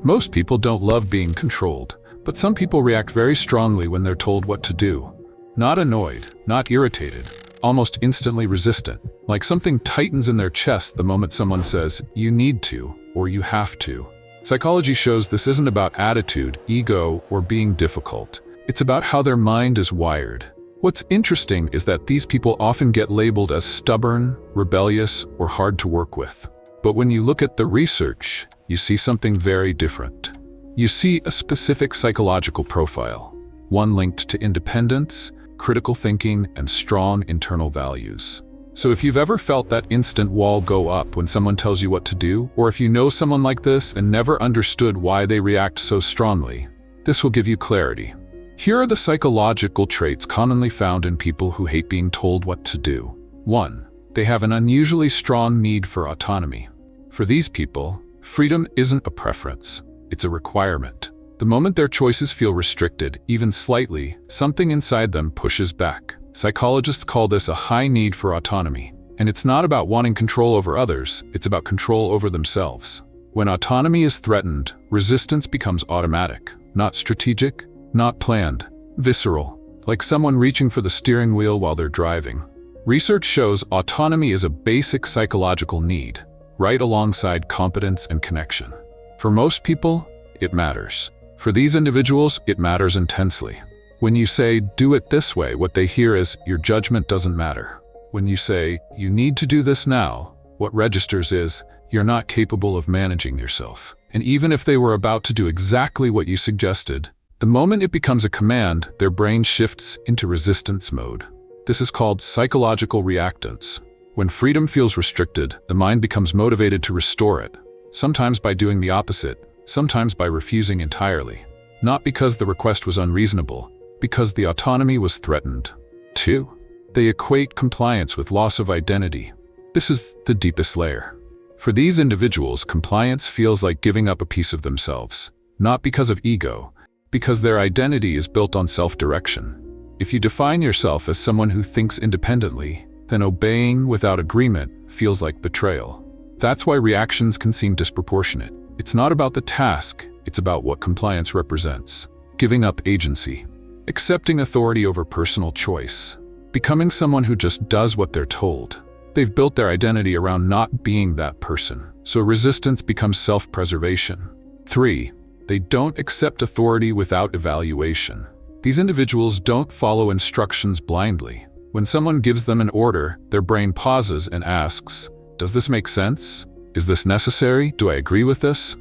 Most people don't love being controlled, but some people react very strongly when they're told what to do. Not annoyed, not irritated, almost instantly resistant, like something tightens in their chest the moment someone says, "You need to," or "You have to." Psychology shows this isn't about attitude, ego, or being difficult. It's about how their mind is wired. What's interesting is that these people often get labeled as stubborn, rebellious, or hard to work with. But when you look at the research, you see something very different. You see a specific psychological profile, one linked to independence, critical thinking, and strong internal values. So if you've ever felt that instant wall go up when someone tells you what to do, or if you know someone like this and never understood why they react so strongly, this will give you clarity. Here are the psychological traits commonly found in people who hate being told what to do. 1. They have an unusually strong need for autonomy. For these people, freedom isn't a preference, it's a requirement. The moment their choices feel restricted, even slightly, something inside them pushes back. Psychologists call this a high need for autonomy. And it's not about wanting control over others, it's about control over themselves. When autonomy is threatened, resistance becomes automatic, not strategic, not planned, visceral, like someone reaching for the steering wheel while they're driving. Research shows autonomy is a basic psychological need, right alongside competence and connection. For most people, it matters. For these individuals, it matters intensely. When you say, "Do it this way," what they hear is, "Your judgment doesn't matter." When you say, "You need to do this now," what registers is, "You're not capable of managing yourself." And even if they were about to do exactly what you suggested, the moment it becomes a command, their brain shifts into resistance mode. This is called psychological reactance. When freedom feels restricted, the mind becomes motivated to restore it, sometimes by doing the opposite, sometimes by refusing entirely. Not because the request was unreasonable, because the autonomy was threatened. 2. They equate compliance with loss of identity. This is the deepest layer. For these individuals, compliance feels like giving up a piece of themselves, not because of ego, because their identity is built on self-direction. If you define yourself as someone who thinks independently, then obeying without agreement feels like betrayal. That's why reactions can seem disproportionate. It's not about the task, it's about what compliance represents. Giving up agency, accepting authority over personal choice, becoming someone who just does what they're told. They've built their identity around not being that person, so resistance becomes self-preservation. 3. They don't accept authority without evaluation. These individuals don't follow instructions blindly. When someone gives them an order, their brain pauses and asks, "Does this make sense? Is this necessary? Do I agree with this?"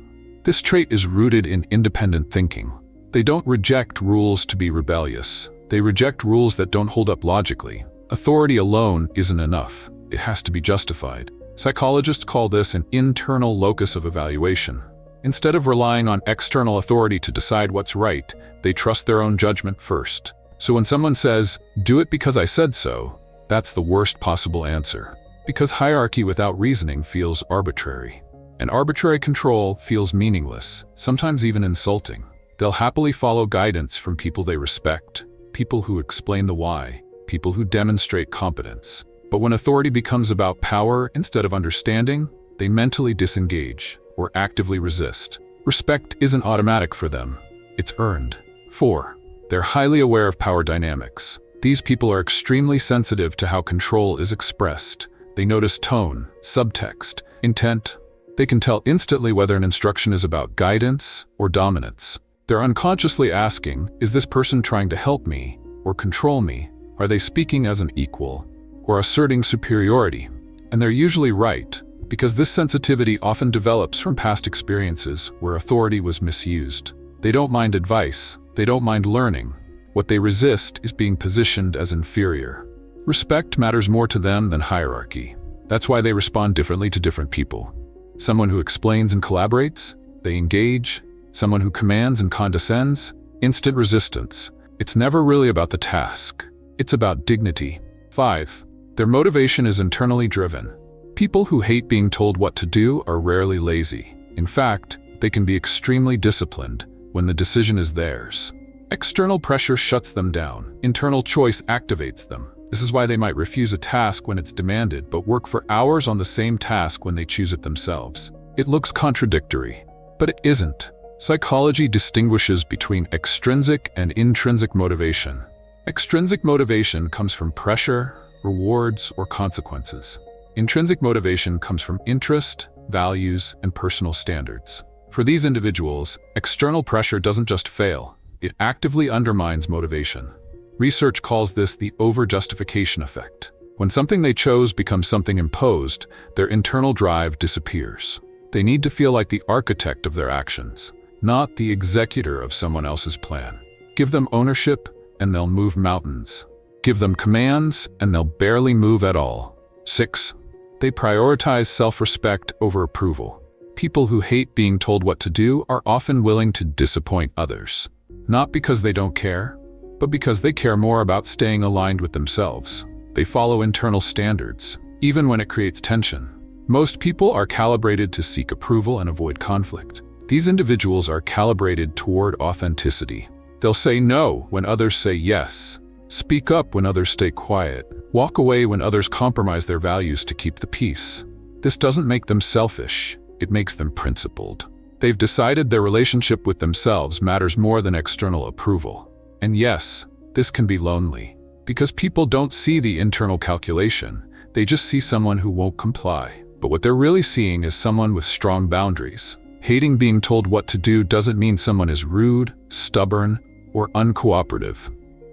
This trait is rooted in independent thinking. They don't reject rules to be rebellious. They reject rules that don't hold up logically. Authority alone isn't enough. It has to be justified. Psychologists call this an internal locus of evaluation. Instead of relying on external authority to decide what's right, they trust their own judgment first. So when someone says, "Do it because I said so," that's the worst possible answer. Because hierarchy without reasoning feels arbitrary. And arbitrary control feels meaningless, sometimes even insulting. They'll happily follow guidance from people they respect, people who explain the why, people who demonstrate competence. But when authority becomes about power instead of understanding, they mentally disengage or actively resist. Respect isn't automatic for them, it's earned. 4. They're highly aware of power dynamics. These people are extremely sensitive to how control is expressed. They notice tone, subtext, intent. They can tell instantly whether an instruction is about guidance or dominance. They're unconsciously asking, is this person trying to help me or control me? Are they speaking as an equal or asserting superiority? And they're usually right, because this sensitivity often develops from past experiences where authority was misused. They don't mind advice, they don't mind learning. What they resist is being positioned as inferior. Respect matters more to them than hierarchy. That's why they respond differently to different people. Someone who explains and collaborates, they engage. Someone who commands and condescends, instant resistance. It's never really about the task. It's about dignity. 5. Their motivation is internally driven. People who hate being told what to do are rarely lazy. In fact, they can be extremely disciplined when the decision is theirs. External pressure shuts them down. Internal choice activates them. This is why they might refuse a task when it's demanded, but work for hours on the same task when they choose it themselves. It looks contradictory, but it isn't. Psychology distinguishes between extrinsic and intrinsic motivation. Extrinsic motivation comes from pressure, rewards, or consequences. Intrinsic motivation comes from interest, values, and personal standards. For these individuals, external pressure doesn't just fail, it actively undermines motivation. Research calls this the over-justification effect. When something they chose becomes something imposed, their internal drive disappears. They need to feel like the architect of their actions, not the executor of someone else's plan. Give them ownership, and they'll move mountains. Give them commands, and they'll barely move at all. 6. They prioritize self-respect over approval. People who hate being told what to do are often willing to disappoint others. Not because they don't care, but because they care more about staying aligned with themselves. They follow internal standards, even when it creates tension. Most people are calibrated to seek approval and avoid conflict. These individuals are calibrated toward authenticity. They'll say no when others say yes, speak up when others stay quiet, walk away when others compromise their values to keep the peace. This doesn't make them selfish, it makes them principled. They've decided their relationship with themselves matters more than external approval. And yes, this can be lonely, because people don't see the internal calculation, they just see someone who won't comply. But what they're really seeing is someone with strong boundaries. Hating being told what to do doesn't mean someone is rude, stubborn, or uncooperative.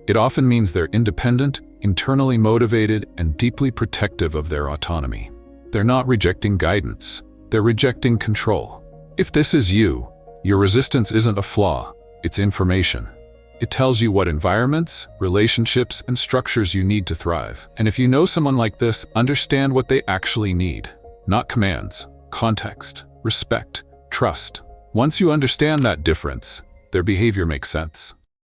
It often means they're independent, internally motivated, and deeply protective of their autonomy. They're not rejecting guidance, they're rejecting control. If this is you, your resistance isn't a flaw, it's information. It tells you what environments, relationships, and structures you need to thrive. And if you know someone like this, understand what they actually need. Not commands, context, respect, trust. Once you understand that difference, their behavior makes sense.